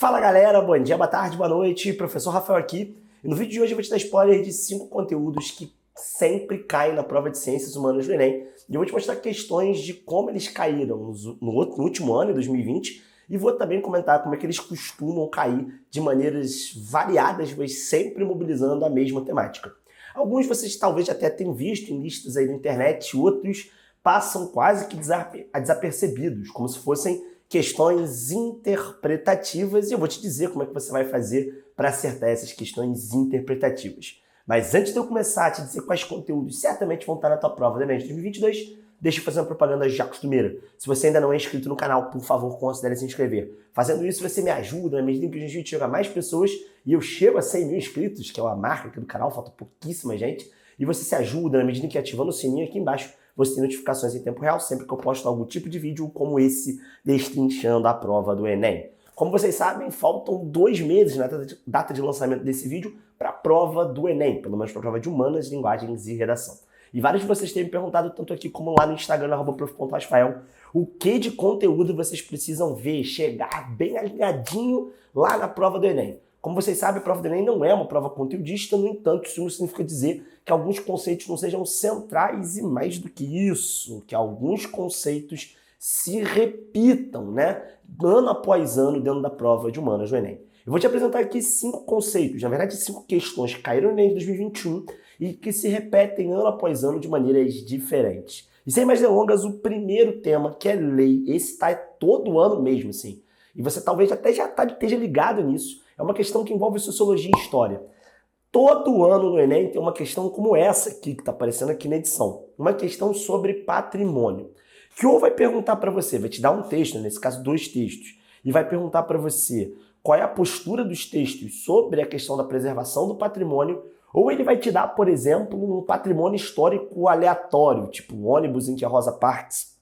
Fala galera, bom dia, boa tarde, boa noite, professor Rafael aqui. E no vídeo de hoje eu vou te dar spoiler de 5 conteúdos que sempre caem na prova de Ciências Humanas do Enem. E eu vou te mostrar questões de como eles caíram no último ano, em 2020, e vou também comentar como é que eles costumam cair de maneiras variadas, mas sempre mobilizando a mesma temática. Alguns vocês talvez até tenham visto em listas aí na internet, outros passam quase que desapercebidos, como se fossem questões interpretativas, e eu vou te dizer como é que você vai fazer para acertar essas questões interpretativas. Mas antes de eu começar a te dizer quais conteúdos certamente vão estar na tua prova do Enem de 2022, deixa eu fazer uma propaganda já costumeira. Se você ainda não é inscrito no canal, por favor, considere se inscrever. Fazendo isso, você me ajuda na medida que a gente chega a mais pessoas e eu chego a 100 mil inscritos, que é uma marca aqui do canal, falta pouquíssima gente, e você se ajuda na medida que ativando o sininho aqui embaixo, você tem notificações em tempo real sempre que eu posto algum tipo de vídeo como esse, destrinchando a prova do Enem. Como vocês sabem, faltam 2 meses na data de lançamento desse vídeo para a prova do Enem, pelo menos para a prova de Humanas, Linguagens e Redação. E vários de vocês têm me perguntado, tanto aqui como lá no Instagram, @prof.rafael, o que de conteúdo vocês precisam ver, chegar bem alinhadinho lá na prova do Enem. Como vocês sabem, a prova do Enem não é uma prova conteudista, no entanto, isso não significa dizer que alguns conceitos não sejam centrais e mais do que isso, que alguns conceitos se repitam, né, ano após ano dentro da prova de Humanas do Enem. Eu vou te apresentar aqui 5 conceitos, na verdade 5 questões que caíram no Enem de 2021 e que se repetem ano após ano de maneiras diferentes. E sem mais delongas, o primeiro tema, que é lei, esse está todo ano mesmo, assim. E você talvez até já esteja ligado nisso. É uma questão que envolve sociologia e história. Todo ano no Enem tem uma questão como essa aqui, que está aparecendo aqui na edição. Uma questão sobre patrimônio. Que ou vai perguntar para você, vai te dar um texto, nesse caso 2 textos, e vai perguntar para você qual é a postura dos textos sobre a questão da preservação do patrimônio, ou ele vai te dar, por exemplo, um patrimônio histórico aleatório, tipo o ônibus em que a Rosa Parks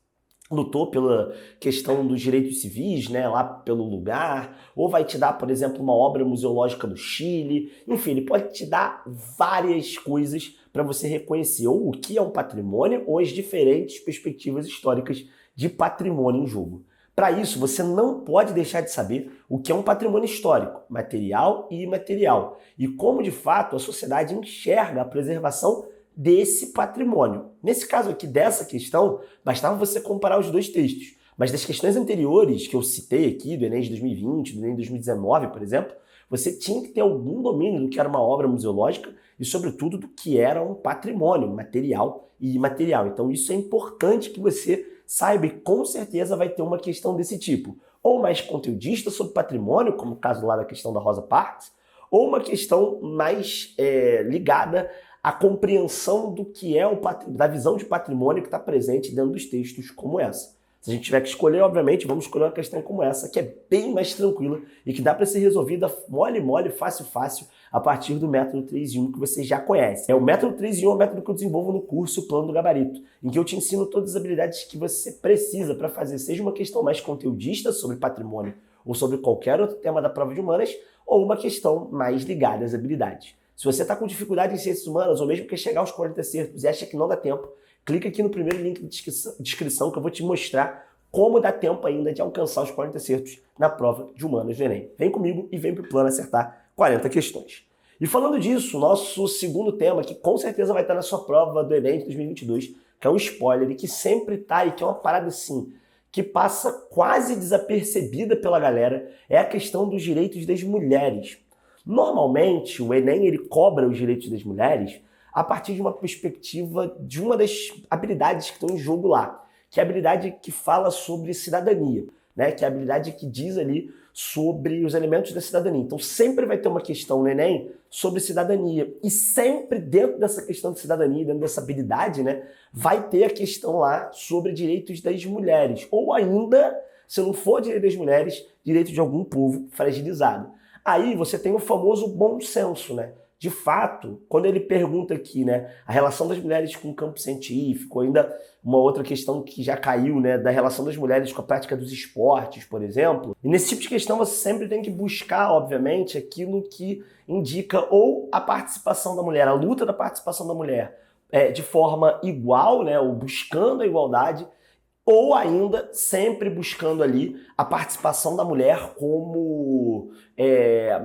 lutou pela questão dos direitos civis, né, lá pelo lugar, ou vai te dar, por exemplo, uma obra museológica do Chile, enfim, ele pode te dar várias coisas para você reconhecer ou o que é um patrimônio ou as diferentes perspectivas históricas de patrimônio em jogo. Para isso, você não pode deixar de saber o que é um patrimônio histórico, material e imaterial, e como, de fato, a sociedade enxerga a preservação desse patrimônio. Nesse caso aqui, dessa questão, bastava você comparar os 2 textos. Mas das questões anteriores que eu citei aqui, do Enem de 2020, do Enem de 2019, por exemplo, você tinha que ter algum domínio do que era uma obra museológica e, sobretudo, do que era um patrimônio material e imaterial. Então, isso é importante que você saiba e, com certeza, vai ter uma questão desse tipo. Ou mais conteudista sobre patrimônio, como o caso lá da questão da Rosa Parks, ou uma questão mais ligada a compreensão do que é da visão de patrimônio que está presente dentro dos textos como essa. Se a gente tiver que escolher, obviamente, vamos escolher uma questão como essa, que é bem mais tranquila e que dá para ser resolvida mole, fácil, a partir do método 3 em 1 que você já conhece. O método 3 em 1 é o método que eu desenvolvo no curso Plano do Gabarito, em que eu te ensino todas as habilidades que você precisa para fazer, seja uma questão mais conteudista sobre patrimônio ou sobre qualquer outro tema da prova de Humanas, ou uma questão mais ligada às habilidades. Se você está com dificuldade em Ciências Humanas, ou mesmo quer chegar aos 40 acertos e acha que não dá tempo, clica aqui no primeiro link de descrição que eu vou te mostrar como dá tempo ainda de alcançar os 40 acertos na prova de Humanas do Enem. Vem comigo e vem para o plano acertar 40 questões. E falando disso, nosso segundo tema, que com certeza vai estar na sua prova do Enem de 2022, que é um spoiler e que sempre está e que é uma parada assim, que passa quase desapercebida pela galera, é a questão dos direitos das mulheres. Normalmente, o Enem ele cobra os direitos das mulheres a partir de uma perspectiva de uma das habilidades que estão em jogo lá, que é a habilidade que fala sobre cidadania, né? Que é a habilidade que diz ali sobre os elementos da cidadania. Então sempre vai ter uma questão no Enem sobre cidadania, e sempre dentro dessa questão de cidadania, dentro dessa habilidade, né, vai ter a questão lá sobre direitos das mulheres, ou ainda, se não for direito das mulheres, direito de algum povo fragilizado. Aí você tem o famoso bom senso, né? De fato, quando ele pergunta aqui, né, a relação das mulheres com o campo científico, ainda uma outra questão que já caiu, né, da relação das mulheres com a prática dos esportes, por exemplo. E nesse tipo de questão você sempre tem que buscar, obviamente, aquilo que indica ou a participação da mulher, a luta da participação da mulher de forma igual, né, ou buscando a igualdade, ou ainda sempre buscando ali a participação da mulher como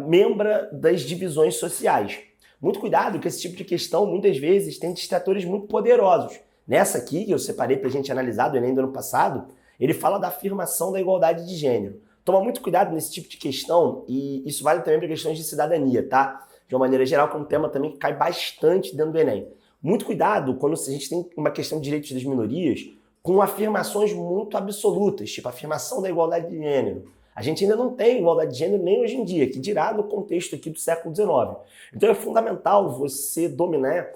membra das divisões sociais. Muito cuidado que esse tipo de questão muitas vezes tem distratores muito poderosos. Nessa aqui, que eu separei para a gente analisar do Enem do ano passado, ele fala da afirmação da igualdade de gênero. Toma muito cuidado nesse tipo de questão, e isso vale também para questões de cidadania, tá? De uma maneira geral, que é um tema também que cai bastante dentro do Enem. Muito cuidado quando a gente tem uma questão de direitos das minorias, com afirmações muito absolutas, tipo a afirmação da igualdade de gênero. A gente ainda não tem igualdade de gênero nem hoje em dia, que dirá no contexto aqui do século XIX. Então é fundamental você dominar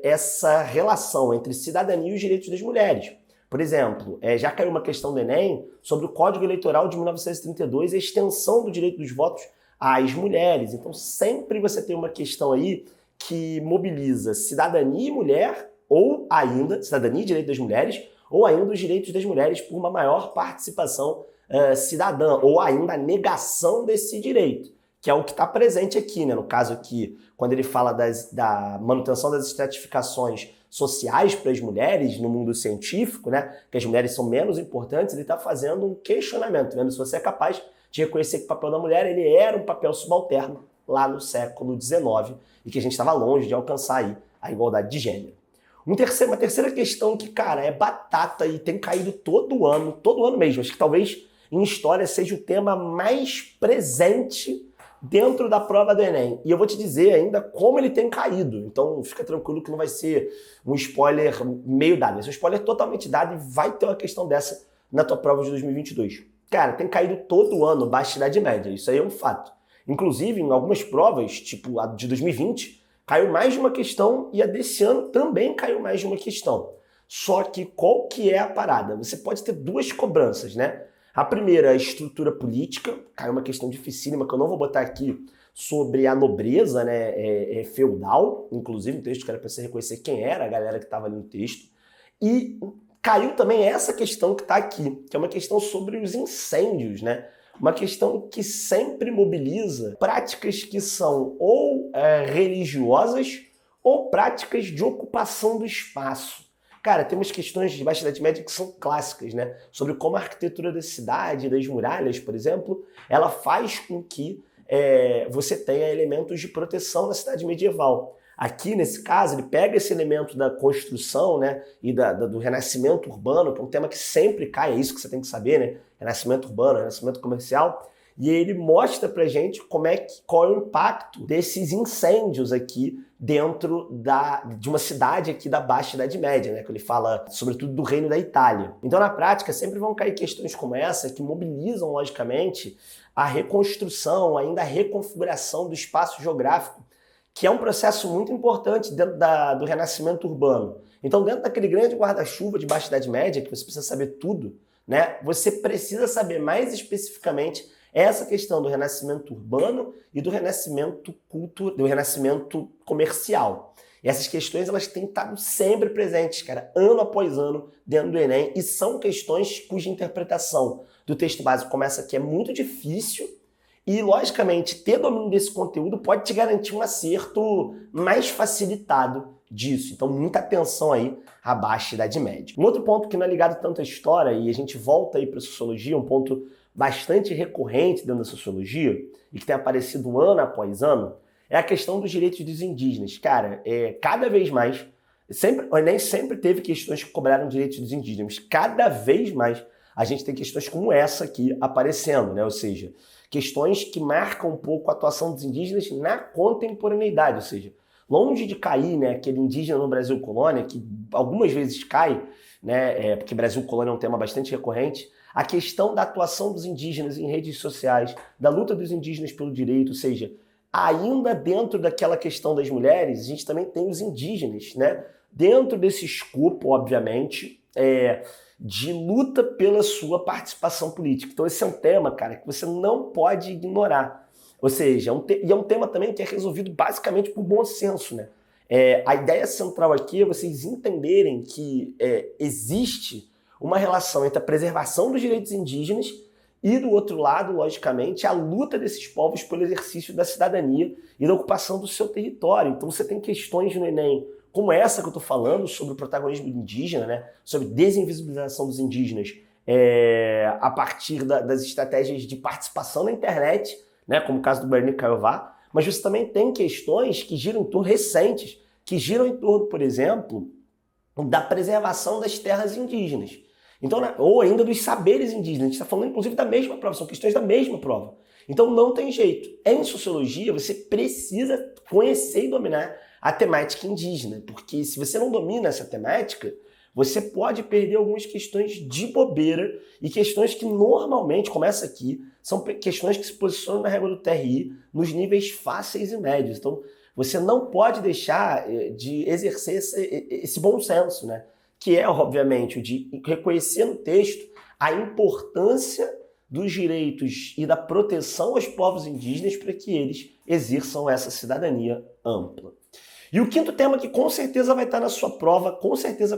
essa relação entre cidadania e os direitos das mulheres. Por exemplo, já caiu uma questão do Enem sobre o Código Eleitoral de 1932 e a extensão do direito dos votos às mulheres. Então sempre você tem uma questão aí que mobiliza cidadania e mulher, ou ainda, cidadania e direito das mulheres, ou ainda os direitos das mulheres por uma maior participação cidadã, ou ainda a negação desse direito, que é o que está presente aqui, né? No caso aqui, quando ele fala da manutenção das estratificações sociais para as mulheres no mundo científico, né? Que as mulheres são menos importantes, ele está fazendo um questionamento, vendo se você é capaz de reconhecer que o papel da mulher ele era um papel subalterno lá no século XIX e que a gente estava longe de alcançar aí a igualdade de gênero. Uma terceira questão que, cara, é batata e tem caído todo ano mesmo. Acho que talvez em história seja o tema mais presente dentro da prova do Enem. E eu vou te dizer ainda como ele tem caído. Então fica tranquilo que não vai ser um spoiler meio dado. Vai ser um spoiler totalmente dado e vai ter uma questão dessa na tua prova de 2022. Cara, tem caído todo ano baixa idade média. Isso aí é um fato. Inclusive, em algumas provas, tipo a de 2020, caiu mais de uma questão e a desse ano também caiu mais de uma questão. Só que qual que é a parada? Você pode ter duas cobranças, né? A primeira, a estrutura política, caiu uma questão dificílima que eu não vou botar aqui sobre a nobreza, né, feudal, inclusive um texto que era para você reconhecer quem era a galera que estava ali no texto. E caiu também essa questão que está aqui, que é uma questão sobre os incêndios, né? Uma questão que sempre mobiliza práticas que são ou religiosas ou práticas de ocupação do espaço. Cara, tem umas questões de Baixa Idade Média que são clássicas, né? Sobre como a arquitetura da cidade, das muralhas, por exemplo, ela faz com que você tenha elementos de proteção na cidade medieval. Aqui, nesse caso, ele pega esse elemento da construção, né, e do renascimento urbano, que é um tema que sempre cai, é isso que você tem que saber, né? Renascimento urbano, renascimento comercial. E ele mostra pra gente qual é o impacto desses incêndios aqui dentro de uma cidade aqui da Baixa Idade Média, né? Que ele fala, sobretudo, do Reino da Itália. Então, na prática, sempre vão cair questões como essa que mobilizam, logicamente, a reconstrução, ainda a reconfiguração do espaço geográfico, que é um processo muito importante dentro do renascimento urbano. Então, dentro daquele grande guarda-chuva de Baixa Idade Média, que você precisa saber tudo, né? Você precisa saber mais especificamente essa questão do renascimento urbano e do renascimento do renascimento comercial. E essas questões elas têm estado sempre presentes, cara, ano após ano dentro do Enem, e são questões cuja interpretação do texto básico começa que é muito difícil e, logicamente, ter domínio desse conteúdo pode te garantir um acerto mais facilitado disso. Então, muita atenção aí à Baixa Idade Média. Um outro ponto que não é ligado tanto à história, e a gente volta aí para a sociologia, um ponto bastante recorrente dentro da sociologia e que tem aparecido ano após ano, é a questão dos direitos dos indígenas. Cara, cada vez mais, o Enem sempre teve questões que cobraram direitos dos indígenas, mas cada vez mais a gente tem questões como essa aqui aparecendo, né? Ou seja, questões que marcam um pouco a atuação dos indígenas na contemporaneidade, ou seja, longe de cair, né, aquele indígena no Brasil Colônia, que algumas vezes cai, né, porque Brasil Colônia é um tema bastante recorrente, a questão da atuação dos indígenas em redes sociais, da luta dos indígenas pelo direito, ou seja, ainda dentro daquela questão das mulheres, a gente também tem os indígenas, né, dentro desse escopo, obviamente, de luta pela sua participação política. Então esse é um tema, cara, que você não pode ignorar. Ou seja, é um tema também que é resolvido basicamente por bom senso, né? A ideia central aqui é vocês entenderem que existe uma relação entre a preservação dos direitos indígenas e, do outro lado, logicamente, a luta desses povos pelo exercício da cidadania e da ocupação do seu território. Então você tem questões no Enem como essa que eu estou falando, sobre o protagonismo indígena, né? Sobre desinvisibilização dos indígenas a partir das estratégias de participação na internet, né? Como o caso do Bernie Caiová, mas você também tem questões que giram em torno recentes, que giram em torno, por exemplo, da preservação das terras indígenas. Então, ou ainda dos saberes indígenas. A gente está falando, inclusive, da mesma prova, são questões da mesma prova. Então, não tem jeito. Em sociologia, você precisa conhecer e dominar a temática indígena, porque se você não domina essa temática, você pode perder algumas questões de bobeira e questões que normalmente, começa aqui, são questões que se posicionam na régua do TRI nos níveis fáceis e médios. Então, você não pode deixar de exercer esse bom senso, né? Que é, obviamente, o de reconhecer no texto a importância dos direitos e da proteção aos povos indígenas para que eles exerçam essa cidadania ampla. E o quinto tema que com certeza vai estar na sua prova, com certeza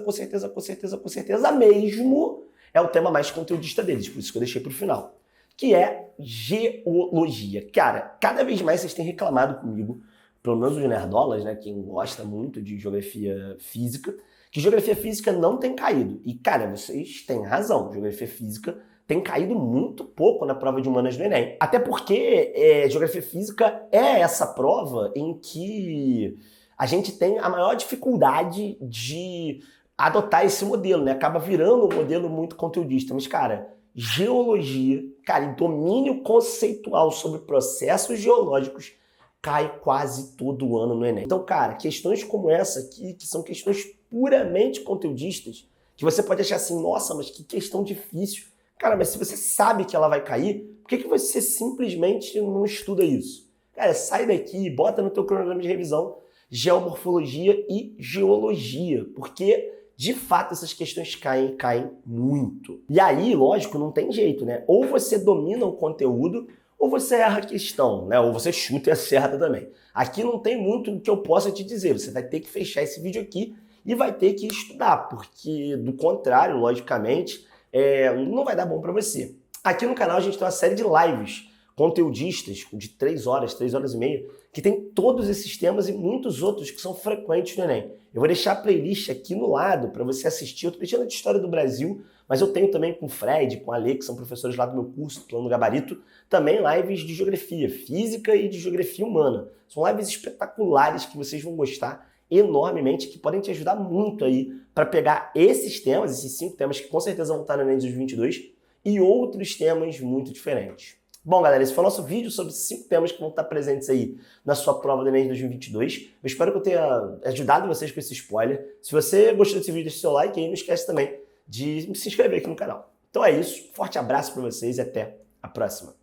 mesmo, é o tema mais conteudista deles, por isso que eu deixei para o final, que é geologia. Cara, cada vez mais vocês têm reclamado comigo, pelo menos os nerdolas, né, quem gosta muito de geografia física, que geografia física não tem caído. E, cara, vocês têm razão, geografia física tem caído muito pouco na prova de humanas do Enem. Até porque geografia física é essa prova em que a gente tem a maior dificuldade de adotar esse modelo, né? Acaba virando um modelo muito conteudista. Mas, cara, geologia, cara, e domínio conceitual sobre processos geológicos cai quase todo ano no Enem. Então, cara, questões como essa aqui, que são questões puramente conteudistas, que você pode achar assim, nossa, mas que questão difícil. Cara, mas se você sabe que ela vai cair, por que você simplesmente não estuda isso? Cara, sai daqui e bota no teu cronograma de revisão geomorfologia e geologia, porque de fato essas questões caem muito. E aí, lógico, não tem jeito, né? Ou você domina o conteúdo, ou você erra a questão, né? Ou você chuta e acerta também. Aqui não tem muito do que eu possa te dizer, você vai ter que fechar esse vídeo aqui e vai ter que estudar, porque do contrário, logicamente, não vai dar bom para você. Aqui no canal a gente tem uma série de lives conteudistas de 3 horas e meia, que tem todos esses temas e muitos outros que são frequentes no Enem. Eu vou deixar a playlist aqui no lado para você assistir. Eu estou deixando de História do Brasil, mas eu tenho também com o Fred, com a Ale, que são professores lá do meu curso, Plano Gabarito, também lives de geografia física e de geografia humana. São lives espetaculares que vocês vão gostar enormemente, que podem te ajudar muito aí para pegar esses temas, esses 5 temas que com certeza vão estar no Enem de 2022 e outros temas muito diferentes. Bom, galera, esse foi o nosso vídeo sobre 5 temas que vão estar presentes aí na sua prova do Enem de 2022. Eu espero que eu tenha ajudado vocês com esse spoiler. Se você gostou desse vídeo, deixa seu like e não esquece também de se inscrever aqui no canal. Então é isso, forte abraço para vocês e até a próxima.